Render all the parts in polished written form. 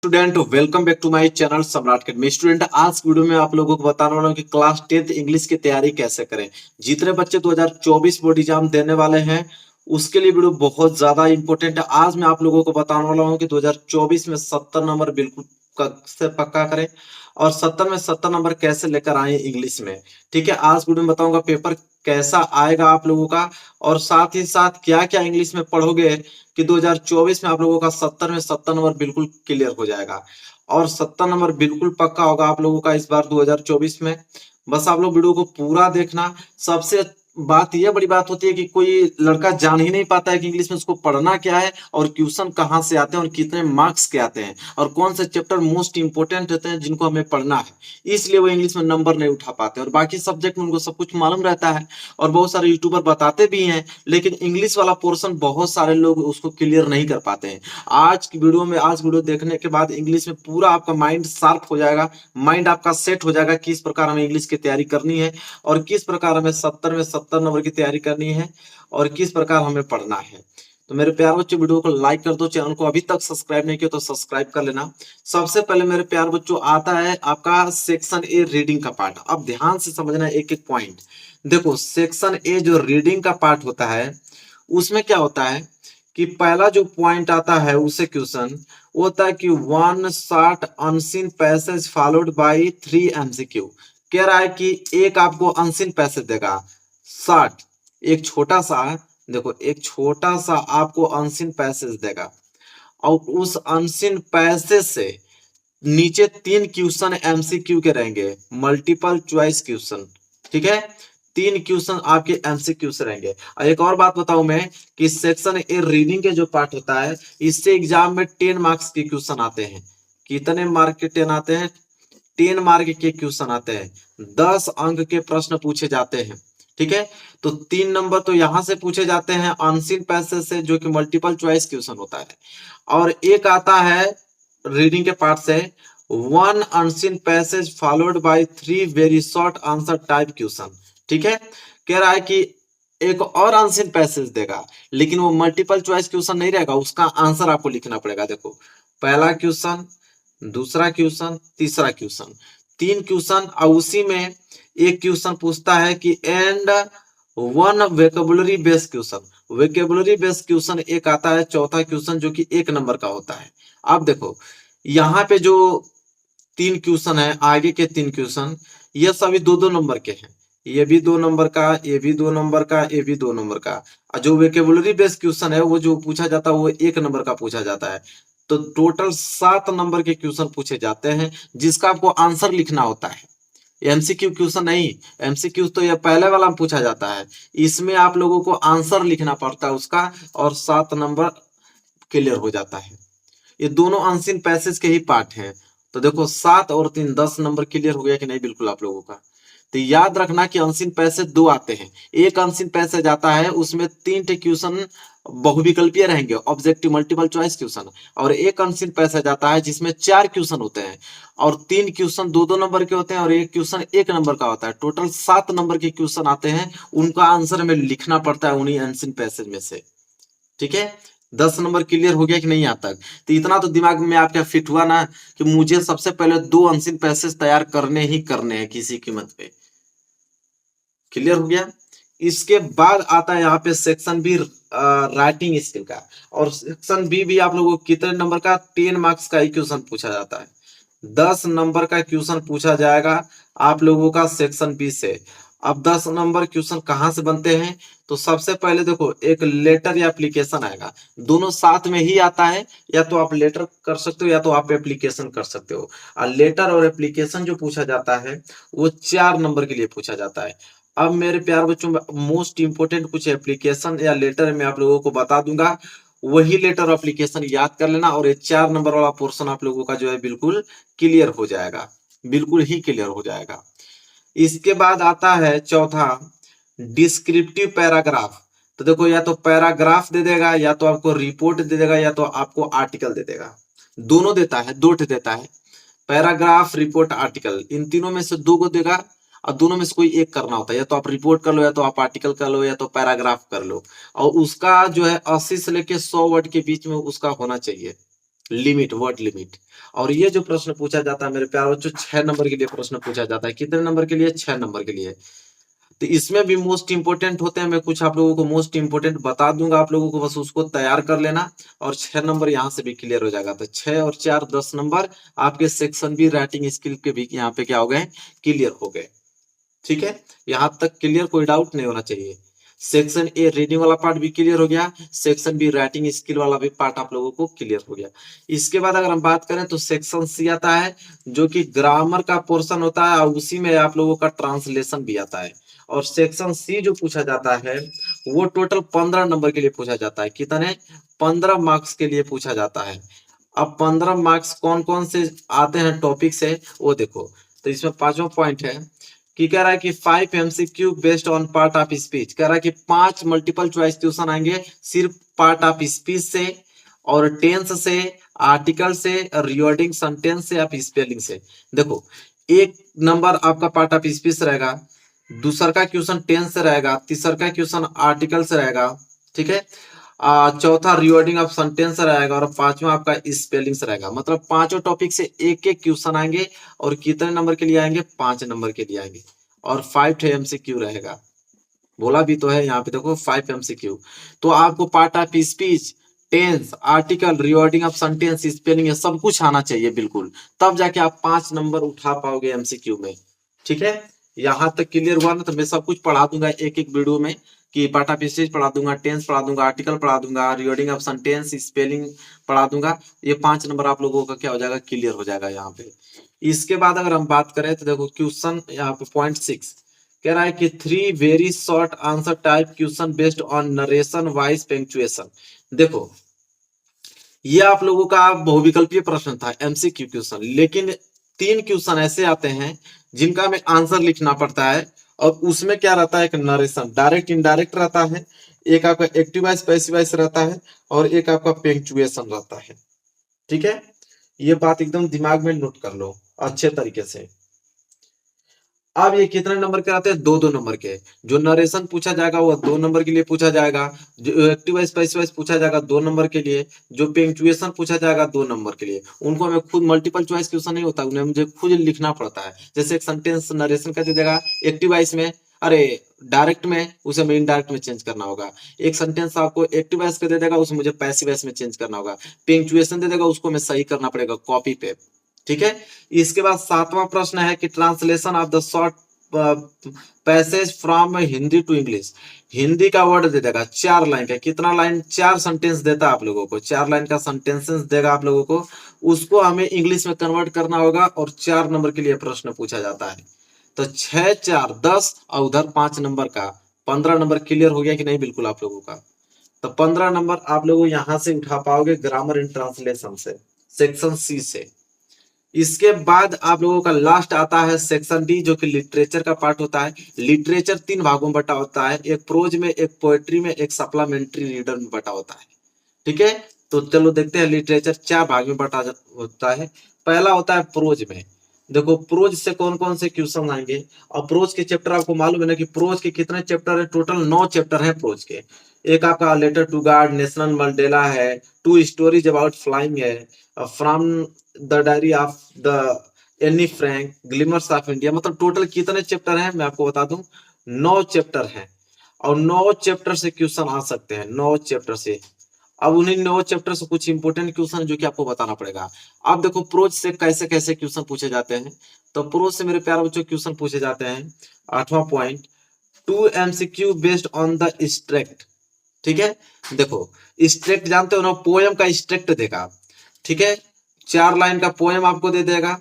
Student, welcome back to my channel Samrat academy. Student, आज की video में आप लोगों को बताने वाला हूँ कि क्लास 10th इंग्लिश की तैयारी कैसे करें। जितने बच्चे 2024 बोर्ड एग्जाम देने वाले हैं उसके लिए वीडियो बहुत ज्यादा इंपॉर्टेंट है। आज मैं आप लोगों को बताने वाला हूँ कि 2024 में 70 नंबर बिल्कुल से पक्का करें और 70 में 70 नंबर कैसे लेकर आए इंग्लिश में। ठीक है, आज वीडियो में बताऊंगा पेपर कैसा आएगा आप लोगों का, और साथ ही साथ क्या क्या इंग्लिश में पढ़ोगे कि 2024 में आप लोगों का 70 में 70 नंबर बिल्कुल क्लियर हो जाएगा और 70 नंबर बिल्कुल पक्का होगा आप लोगों का इस बार 2024 में। बस आप लोग वीडियो को पूरा देखना। सबसे बात यह बड़ी बात होती है कि कोई लड़का जान ही नहीं पाता है कि इंग्लिश में उसको पढ़ना क्या है और क्वेश्चन कहाँ से आते हैं और कितने मार्क्स के आते हैं और कौन से चैप्टर मोस्ट इंपोर्टेंट होते हैं जिनको हमें पढ़ना है। इसलिए वो इंग्लिश में नंबर नहीं उठा पाते और बाकी सब्जेक्ट में उनको सब कुछ मालूम रहता है और बहुत सारे यूट्यूबर बताते भी हैं, लेकिन इंग्लिश वाला पोर्शन बहुत सारे लोग उसको क्लियर नहीं कर पाते हैं। आज वीडियो देखने के बाद इंग्लिश में पूरा आपका माइंड शार्प हो जाएगा, माइंड आपका सेट हो जाएगा किस प्रकार हमें इंग्लिश की तैयारी करनी है और किस प्रकार हमें 70 में 70 नंबर की तैयारी करनी है और किस प्रकार हमें पढ़ना है। तो मेरे प्यार बच्चों, वीडियो को लाइक कर दो, चैनल को अभी तक सब्सक्राइब नहीं किया तो सब्सक्राइब कर लेना। सबसे पहले मेरे प्यार बच्चों आता है आपका सेक्शन ए रीडिंग का पार्ट। अब ध्यान से समझना एक एक पॉइंट। देखो, सेक्शन ए जो रीडिंग का पार्ट होता है उसमें क्या होता है कि पहला जो पॉइंट आता है उसे क्वेश्चन वो होता है कि one short unseen passage followed by 3 MCQ. कह रहा है कि एक आपको अनसीन पैसेज देगा, शॉर्ट, एक छोटा सा, देखो एक छोटा सा आपको अनसीन पैसेज देगा और उस अनसीन पैसेज से नीचे 3 क्वेश्चन एमसीक्यू के रहेंगे, मल्टीपल चॉइस क्वेश्चन। ठीक है, 3 क्वेश्चन आपके एमसीक्यू से रहेंगे। और एक और बात बताऊं मैं कि सेक्शन ए रीडिंग के जो पार्ट होता है इससे एग्जाम में 10 मार्क्स के क्वेश्चन आते हैं। कितने मार्क के 10 आते हैं? 10 मार्क के क्वेश्चन आते हैं, 10 अंक के प्रश्न पूछे जाते हैं। ठीक है, तो 3 नंबर तो यहां से पूछे जाते हैं अनसीन पैसेज से जो कि मल्टीपल चॉइस क्वेश्चन होता है, और एक आता है रीडिंग के पार्ट से one unseen passage followed by 3 very short answer type question. ठीक है, कह रहा है कि एक और अनसीन पैसेज देगा लेकिन वो मल्टीपल चॉइस क्वेश्चन नहीं रहेगा, उसका आंसर आपको लिखना पड़ेगा। देखो, पहला क्वेश्चन, दूसरा क्वेश्चन, तीसरा क्वेश्चन, 3 क्वेश्चन और उसी में एक क्वेश्चन पूछता है कि and one vocabulary based question. Vocabulary based question एक आता है, चौथा क्वेश्चन, जो कि 1 नंबर का होता है। आप देखो यहाँ पे जो 3 क्वेश्चन है, आगे के 3 क्वेश्चन ये सभी 2-2 नंबर के हैं। ये भी 2 नंबर का, ये भी 2 नंबर का, ये भी 2 नंबर का। और जो वेकेबुलरी बेस्ड क्वेश्चन है वो जो पूछा जाता है वो 1 नंबर का पूछा जाता है। तो टोटल 7 नंबर के क्वेश्चन पूछे जाते हैं जिसका आपको आंसर लिखना होता है। एमसीक्यू क्वेश्चन नहीं, एमसीक्यू तो ये पहले वाला में पूछा जाता है, इसमें आप लोगों को आंसर लिखना पड़ता है उसका और 7 नंबर क्लियर हो जाता है। ये दोनों अनसीन पैसेज के ही पार्ट हैं। तो देखो 7 और 3 10 नंबर क्लियर हो गया कि नहीं बिल्कुल आप लोगों का। तो याद रखना कि अनसीन पैसेज 2 आते हैं। एक अनसीन पैसेज आता है उसमें 3 क्वेश्चन बहुविकल्पीय रहेंगे, ऑब्जेक्टिव मल्टीपल चॉइस क्वेश्चन, और एक अनसीन पैसेज आता है जिसमें 4 क्वेश्चन होते हैं और 3 क्वेश्चन 2-2 नंबर के होते हैं और एक क्वेश्चन 1 नंबर का होता है। टोटल 7 नंबर के क्वेश्चन आते हैं, उनका आंसर हमें लिखना पड़ता है उन्हीं अनसीन पैसेज में से। ठीक है, 10 नंबर क्लियर हो गया कि नहीं यहाँ तक? तो इतना तो दिमाग में आपका फिट हुआ ना कि मुझे सबसे पहले 2 अनसीन पैसेज तैयार करने ही करने हैं किसी कीमत पे। क्लियर हो गया? इसके बाद आता है यहाँ पे सेक्शन बी, राइटिंग स्किल का। और सेक्शन बी भी आप लोगों को कितने नंबर का? 10 मार्क्स का ही क्वेश्चन पूछा जाता है। 10 नंबर का क्वेश्चन पूछा जाएगा आप लोगों का सेक्शन बी से। अब 10 नंबर क्वेश्चन कहाँ से बनते हैं? तो सबसे पहले देखो, एक लेटर या एप्लीकेशन आएगा, दोनों साथ में ही आता है। या तो आप लेटर कर सकते हो या तो आप एप्लीकेशन कर सकते हो। और लेटर और एप्लीकेशन जो पूछा जाता है वो 4 नंबर के लिए पूछा जाता है। अब मेरे प्यार बच्चों, मोस्ट इंपोर्टेंट कुछ एप्लीकेशन या लेटर में आप लोगों को बता दूंगा, वही लेटर एप्लीकेशन याद कर लेना और ये 4 नंबर वाला पोर्शन आप लोगों का जो है बिल्कुल क्लियर हो जाएगा, बिल्कुल ही क्लियर हो जाएगा। इसके बाद आता है चौथा, डिस्क्रिप्टिव पैराग्राफ। तो देखो, या तो पैराग्राफ दे देगा या तो आपको रिपोर्ट दे देगा या तो आपको आर्टिकल दे देगा। दोनों देता है, 2 देता है, पैराग्राफ, रिपोर्ट, आर्टिकल। इन तीनों में से 2 को देगा और दोनों में से कोई एक करना होता है। या तो आप रिपोर्ट कर लो या तो आप आर्टिकल कर लो या तो पैराग्राफ कर लो, और उसका जो है 80 से लेके 100 वर्ड के बीच में उसका होना चाहिए। Limit, word limit. और ये जो प्रश्न पूछा जाता है मेरे प्यारे बच्चों, 6 नंबर के लिए प्रश्न पूछा जाता है। कितने नंबर के लिए? 6 नंबर के लिए। तो इसमें भी मोस्ट इंपोर्टेंट होते हैं, मैं कुछ आप लोगों को मोस्ट इंपोर्टेंट बता दूंगा, आप लोगों को बस उसको तैयार कर लेना। और 6 नंबर यहाँ से भी क्लियर हो जाएगा। तो 6 और 4 10 नंबर आपके सेक्शन बी राइटिंग स्किल के भी यहाँ पे क्या हो गए? क्लियर हो गए। ठीक है, यहाँ तक क्लियर, कोई डाउट नहीं होना चाहिए। सेक्शन ए रीडिंग वाला पार्ट भी क्लियर हो गया, सेक्शन बी राइटिंग स्किल वाला भी पार्ट आप लोगों को क्लियर हो गया। इसके बाद अगर हम बात करें तो सेक्शन सी आता है, जो कि ग्रामर का पोर्शन होता है, और उसी में आप लोगों का ट्रांसलेशन भी आता है। और सेक्शन सी जो पूछा जाता है वो टोटल 15 नंबर के लिए पूछा जाता है। कितने? 15 मार्क्स के लिए पूछा जाता है। अब 15 मार्क्स कौन कौन से आते हैं टॉपिक से वो देखो। तो इसमें पांचवा पॉइंट है कि कह रहा है कि 5 MCQ based on part of speech. कह रहा है कि 5 मल्टीपल चॉइस क्वेश्चन आएंगे सिर्फ पार्ट ऑफ स्पीच से, और टेंस से, आर्टिकल से, रिवर्डिंग सेंटेंस से, आप स्पेलिंग से। देखो, 1 नंबर आपका पार्ट ऑफ स्पीच रहेगा, दूसरा का क्वेश्चन टेंस से रहेगा, तीसरा का क्वेश्चन आर्टिकल से रहेगा, ठीक है, चौथा रिवर्डिंग ऑफ सेंटेंस रहेगा, और पांचवा आपका स्पेलिंग से रहेगा। मतलब पांचों टॉपिक से एक एक क्वेश्चन आएंगे। और कितने नंबर के लिए आएंगे? 5 नंबर के लिए आएंगे। और 5 MCQ रहेगा। बोला भी तो है यहाँ पे, देखो 5 MCQ। तो आपको part of speech, tense, article, rewording of sentence, spelling, ये सब कुछ आना चाहिए बिल्कुल, तब जाके आप 5 नंबर उठा पाओगे MCQ में। ठीक है, यहाँ तक क्लियर हुआ ना? तो मैं सब कुछ पढ़ा दूंगा एक एक वीडियो में, कि पार्ट ऑफ स्पीच पढ़ा दूंगा, टेंस पढ़ा दूंगा, आर्टिकल पढ़ा दूंगा, रिवर्डिंग ऑफ सेंटेंस, स्पेलिंग पढ़ा दूंगा। ये 5 नंबर आप लोगों का क्या हो जाएगा? क्लियर हो जाएगा यहाँ पे। इसके बाद अगर हम बात करें तो देखो क्वेश्चन यहाँ पे पॉइंट 6 कह रहा है कि 3 very short answer type question based on narration wise punctuation. देखो, ये आप लोगों का बहुविकल्पीय प्रश्न था, MCQ क्वेश्चन, लेकिन 3 क्वेश्चन ऐसे आते हैं जिनका हमें आंसर लिखना पड़ता है। और उसमें क्या रहता है? एक नरेशन, डायरेक्ट इनडायरेक्ट रहता है, एक आपका एक्टिव वॉइस पैसिव वॉइस रहता है, और एक आपका पंक्चुएशन रहता है। ठीक है, ये बात एकदम दिमाग में नोट कर लो अच्छे तरीके से। अब ये कितने नंबर के आते हैं? 2-2 नंबर के। जो नरेशन पूछा जाएगा वो 2 नंबर के लिए पूछा जाएगा, जो एक्टिव वाइज पैसिव वाइज पूछा जाएगा 2 नंबर के लिए, जो पंक्चुएशन पूछा जाएगा 2 नंबर के लिए। उनको हमें खुद मल्टीपल चॉइस क्वेश्चन नहीं होता, उन्हें मुझे खुद लिखना पड़ता है। जैसे एक सेंटेंस नरेशन कर दे देगा एक्टिव वाइज में, अरे डायरेक्ट में, उसे हमें इनडायरेक्ट में चेंज करना होगा। एक सेंटेंस आपको एक्टिव वाइज कर दे देगा, उसे मुझे पैसिव वाइज में चेंज करना होगा। पंक्चुएशन दे देगा, उसको हमें सही करना पड़ेगा कॉपी पे। ठीक है, इसके बाद 7वां प्रश्न है कि translation of the short passage from Hindi to English. Hindi का वर्ड दे देगा 4 लाइन का। कितना लाइन? 4 सेंटेंस देता है आप लोगों को, 4 लाइन का सेंटेंसेस देगा आप लोगों को, उसको हमें इंग्लिश में कन्वर्ट करना होगा, और 4 नंबर के लिए प्रश्न पूछा जाता है। तो 6 4 10, और उधर 5 नंबर का 15 नंबर। क्लियर हो गया कि नहीं? बिल्कुल आप लोगों का। तो 15 नंबर आप लोग यहां से उठा पाओगे ग्रामर इन ट्रांसलेशन से, सेक्शन सी से। इसके बाद आप लोगों का लास्ट आता है सेक्शन डी, जो कि लिटरेचर का पार्ट होता है। लिटरेचर 3 भागों में बटा होता है, एक प्रोज में, एक पोएट्री में, एक सप्लीमेंट्री रीडर में बटा होता है। ठीक है, तो चलो देखते हैं। लिटरेचर 4 भाग में बटा होता है। पहला होता है प्रोज में। देखो प्रोज से कौन कौन से क्वेश्चन आएंगे, और प्रोज के चैप्टर आपको मालूम है ना कि प्रोज के कितने चैप्टर है? टोटल 9 चैप्टर है प्रोज के। एक आपका letter to God, national Mandela है, 2 स्टोरीज अबाउट फ्लाइंग है, from the diary of the Anne Frank, glimpses of India. मतलब टोटल कितने चैप्टर हैं मैं आपको बता दूं, 9 चैप्टर हैं। और 9 चैप्टर से क्वेश्चन आ सकते हैं, 9 चैप्टर से। अब उन्हीं 9 चैप्टर से कुछ इंपोर्टेंट क्वेश्चन जो कि आपको बताना पड़ेगा। अब देखो प्रोज से कैसे कैसे क्वेश्चन पूछे जाते हैं। तो प्रोज से मेरे प्यारे बच्चों क्वेश्चन पूछे जाते हैं। 8वां point, 2 MCQ based on the extract. ठीक है, देखो स्ट्रक्ट जानते हो ना, पोयम का स्ट्रक्ट देगा। ठीक है, 4 लाइन का पोयम आपको दे देगा,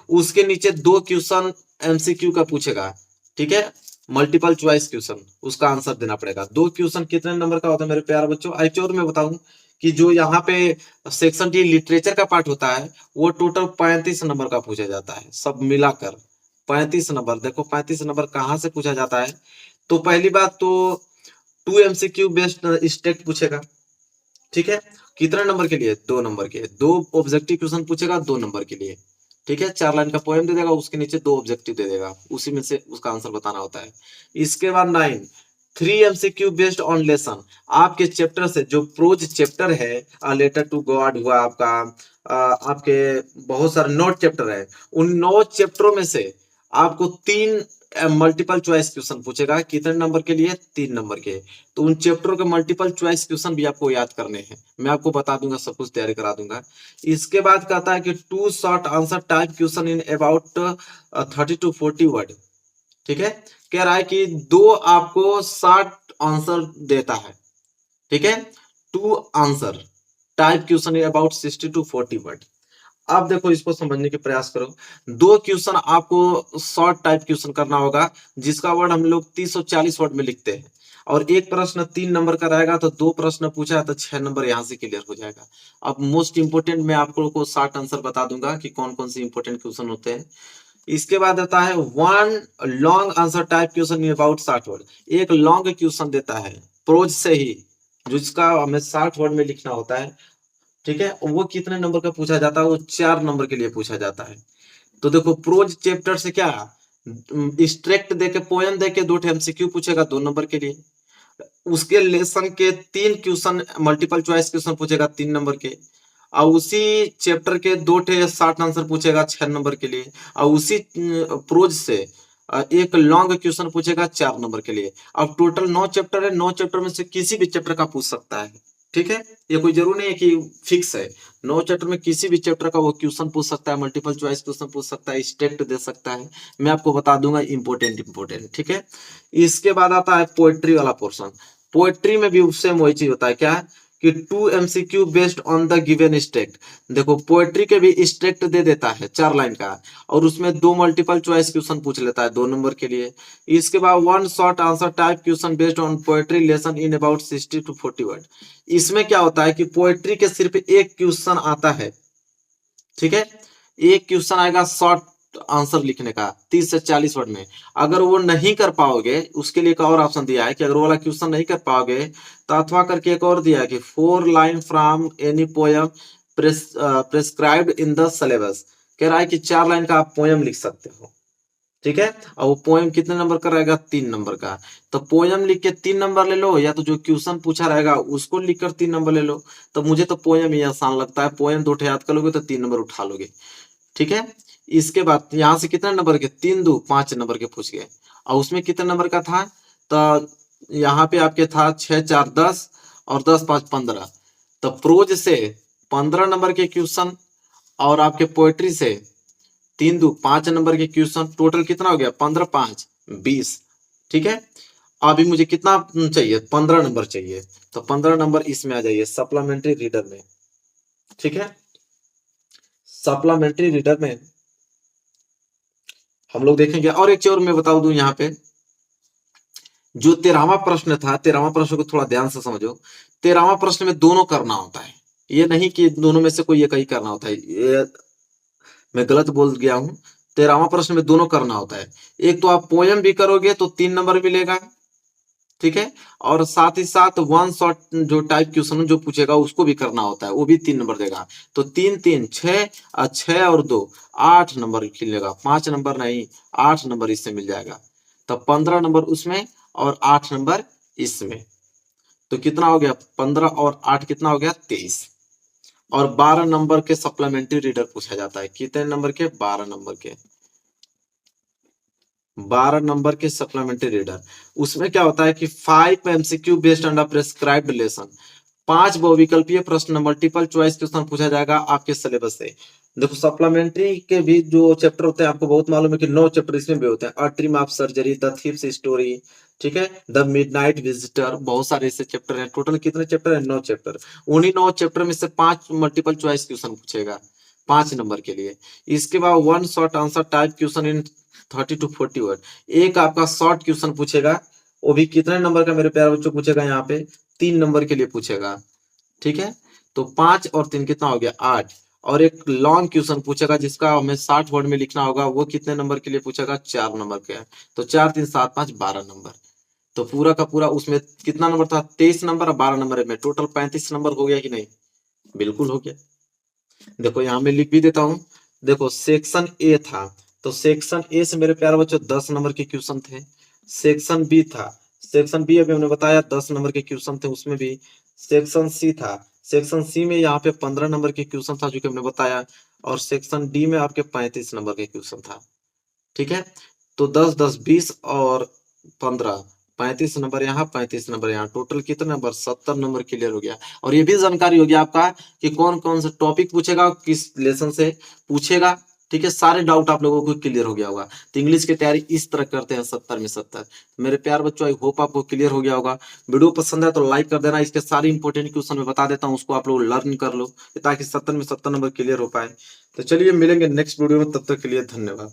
उसके नीचे 2 क्वेश्चन MCQ का पूछेगा। ठीक है, मल्टीपल चॉइस क्वेश्चन, उसका आंसर देना पड़ेगा। 2 क्वेश्चन कितने नंबर का होता है मेरे प्यारे बच्चों? एक और मैं बताऊं कि जो यहाँ पे सेक्शन डी लिटरेचर का पार्ट होता है वो टोटल 35 नंबर का पूछा जाता है, सब मिलाकर 35 नंबर। देखो 35 नंबर कहाँ से पूछा जाता है? तो पहली बात तो 2 MCQ बेस्ड स्टेट पूछेगा। ठीक है, कितने नंबर के लिए? 2 नंबर के। 2 ऑब्जेक्टिव क्वेश्चन पूछेगा 2 नंबर के लिए। ठीक है, 4 लाइन का पोएम दे देगा, उसके नीचे 2 ऑब्जेक्टिव दे देगा, उसी में से उसका आंसर बताना होता है। इसके बाद 9 3 MCQ बेस्ड ऑन लेसन, आपके चैप्टर से जो प्रोज चैप्टर है, लेटर टू गॉड हुआ आपका, आपके बहुत सारे 9 चैप्टर है, उन 9 चैप्टरों में से आपको 3 मल्टीपल चॉइस क्वेश्चन पूछेगा। कितने नंबर के लिए? 3 नंबर के। तो उन चैप्टरों के मल्टीपल चॉइस क्वेश्चन भी आपको याद करने हैं, मैं आपको बता दूंगा, सब कुछ तैयारी करा दूंगा। इसके बाद कहता है कि 2 short answer type question in about 30 to 40 word. ठीक है, कह रहा है कि दो आपको 60 आंसर देता है। ठीक है, 2 answer type question about 60 to 40 word. अब देखो, इसको समझने के प्रयास करो। 2 क्वेश्चन आपको शॉर्ट टाइप क्वेश्चन करना होगा, जिसका वर्ड हम लोग 30-40 वर्ड में लिखते हैं, और एक प्रश्न 3 नंबर का रहेगा, तो 2 प्रश्न पूछा है तो 6 नंबर यहां से क्लियर हो जाएगा। अब मोस्ट इंपोर्टेंट मैं आप लोगों को 60 आंसर बता दूंगा कि कौन कौन से इंपोर्टेंट क्वेश्चन होते हैं। इसके बाद आता है 1 long answer type question in about 60 word. एक लॉन्ग क्वेश्चन देता है प्रोज से ही, जिसका हमें 60 वर्ड में लिखना होता है। ठीक है, वो कितने नंबर का पूछा जाता है? वो 4 नंबर के लिए पूछा जाता है। तो देखो, प्रोज चैप्टर से क्या स्ट्रेक्ट देके, पोयम देके 2 MCQ पूछेगा 2 नंबर के लिए। उसके लेसन के 3 क्वेश्चन मल्टीपल चॉइस क्वेश्चन पूछेगा 3 नंबर के, और उसी चैप्टर के 2 शॉर्ट आंसर पूछेगा 6 नंबर के लिए, और उसी प्रोज से एक लॉन्ग क्वेश्चन पूछेगा 4 नंबर के लिए। अब टोटल 9 चैप्टर है, 9 चैप्टर में से किसी भी चैप्टर का पूछ सकता है। ठीक है, ये कोई जरूरी नहीं है कि फिक्स है। 9 चैप्टर में किसी भी चैप्टर का वो क्वेश्चन पूछ सकता है, मल्टीपल चॉइस क्वेश्चन पूछ सकता है, स्टेट दे सकता है। मैं आपको बता दूंगा इंपोर्टेंट इंपोर्टेंट। ठीक है, इसके बाद आता है पोएट्री वाला पोर्शन। पोएट्री में भी सेम वही चीज होता है, क्या कि 2 MCQ based on the given state. देखो, पोएट्री के भी स्टेट दे देता है 4 लाइन का, और उसमें 2 मल्टीपल चॉइस क्वेश्चन पूछ लेता है 2 नंबर के लिए। इसके बाद 1 short answer type question based on poetry lesson in about 60 to 40 word. इसमें क्या होता है कि पोएट्री के सिर्फ एक क्वेश्चन आता है। ठीक है, एक क्वेश्चन आएगा शॉर्ट आंसर लिखने का 30 से 40 वर्ड में। अगर वो नहीं कर पाओगे, उसके लिए एक और ऑप्शन दिया है कि अगर वो वाला क्वेश्चन नहीं कर पाओगे, तो अथवा करके एक और दिया है कि 4 line from any poem prescribed in the syllabus. कह रहा है कि 4 लाइन का आप पोयम लिख सकते हो। ठीक है, और वो पोयम कितने नंबर का रहेगा? 3 नंबर का। तो पोयम लिख के 3 नंबर ले लो, या तो जो क्वेश्चन पूछा रहेगा उसको लिखकर 3 नंबर ले लो। तो मुझे तो पोयम ही आसान लगता है, पोयम 2 याद कर लोगे तो 3 नंबर उठा लोगे। ठीक है, इसके बाद यहाँ से कितने नंबर के? 3 2 5 नंबर के पूछ गए, और उसमें कितने नंबर का था? तो यहाँ पे आपके था 6 4 10, और 10 5 15। तो प्रोज से 15 नंबर के क्वेश्चन, और आपके पोएट्री से 3 2 5 नंबर के क्वेश्चन, टोटल कितना हो गया? 15 5 20। ठीक है, अभी मुझे कितना चाहिए? 15 नंबर चाहिए। तो 15 नंबर इसमें आ जाइए सप्लीमेंट्री रीडर में। ठीक है, सप्लीमेंट्री रीडर में हम लोग देखेंगे। और एक चीज और मैं बता दूं, यहाँ पे जो 13वां प्रश्न था, 13वां प्रश्न को थोड़ा ध्यान से समझो। 13वां प्रश्न में दोनों करना होता है, ये नहीं कि दोनों में से कोई एक ही करना होता है, ये मैं गलत बोल गया हूं। 13वां प्रश्न में दोनों करना होता है। एक तो आप पोयम भी करोगे तो 3 नंबर मिलेगा। ठीक है, और साथ ही साथ 1 शॉर्ट जो टाइप क्वेश्चन जो पूछेगा उसको भी करना होता है, वो भी 3 नंबर देगा। तो 3 3 6, 6 और 2 8 नंबर मिलेगा। 5 नंबर नहीं, 8 नंबर इससे मिल जाएगा। तो 15 नंबर उसमें, और 8 नंबर इसमें। तो कितना हो गया? 15 और 8 कितना हो गया? 23। और 12 नंबर के सप्लीमेंट्री रीडर पूछा जाता है। कितने नंबर के? 12 नंबर के। 12 नंबर के सप्लीमेंट्री रीडर, उसमें क्या होता है कि 5 MCQ based on prescribed lesson. 5 बहुविकल्पीय प्रश्न मल्टीपल चॉइस क्वेश्चन पूछा जाएगा आपके सिलेबस से। देखो, सप्लीमेंट्री के भी जो चैप्टर होते हैं, आपको बहुत मालूम है कि 9 चैप्टर इसमें भी होते हैं। A dream of surgery, the thieves story, ठीक है, द मिडनाइट विजिटर, बहुत सारे ऐसे चैप्टर हैं। टोटल कितने चैप्टर है? 9 चैप्टर। उन्हीं 9 चैप्टर में से 5 मल्टीपल चॉइस क्वेश्चन पूछेगा 5 नंबर के लिए। इसके बाद 1 short answer type question in 30 to 40 word. एक आपका शॉर्ट क्वेश्चन पूछेगा, वो भी कितने नंबर का मेरे प्यारे बच्चों पूछेगा? यहाँ पे 3 नंबर के लिए पूछेगा। ठीक है, तो 5 और 3 कितना हो गया? 8। और एक लॉन्ग क्वेश्चन पूछेगा, जिसका हमें 60 वर्ड में लिखना होगा, वो कितने नंबर के लिए पूछेगा? 4 नंबर के। तो 4 3 7 5 12 नंबर। तो पूरा का पूरा उसमें कितना नंबर था? 23 नंबर और 12 नंबर में टोटल 35 नंबर हो गया कि नहीं? बिल्कुल हो गया। देखो, यहाँ मैं लिख भी देता हूँ। देखो, सेक्शन ए था, तो सेक्शन ए से मेरे प्यारे बच्चों 10 नंबर के क्वेश्चन थे। सेक्शन बी था, सेक्शन बी अभी हमने बताया 10 नंबर के क्वेश्चन थे, उसमें भी सेक्शन सी था। सेक्शन सी में यहाँ पे 15 नंबर के क्वेश्चन था जो कि हमने बताया, और सेक्शन डी में आपके 35 नंबर के क्वेश्चन था। ठीक है, तो 10 10 20 और 15, 35 नंबर यहाँ, 35 नंबर यहाँ, टोटल कितने नंबर, 70 नंबर क्लियर हो गया। और ये भी जानकारी हो गया आपका कि कौन कौन सा टॉपिक पूछेगा, किस लेसन से पूछेगा। ठीक है, सारे डाउट आप लोगों को क्लियर हो गया होगा। तो इंग्लिश की तैयारी इस तरह करते हैं 70 में 70। मेरे प्यार बच्चों, आई होप आपको क्लियर हो गया होगा। वीडियो पसंद है तो लाइक कर देना। इसके सारे इंपॉर्टेंट क्वेश्चन मैं बता देता हूँ, उसको आप लोग लर्न कर लो ताकि 70 में 70 नंबर क्लियर हो पाए। तो चलिए मिलेंगे नेक्स्ट वीडियो में, तब तक के लिए धन्यवाद।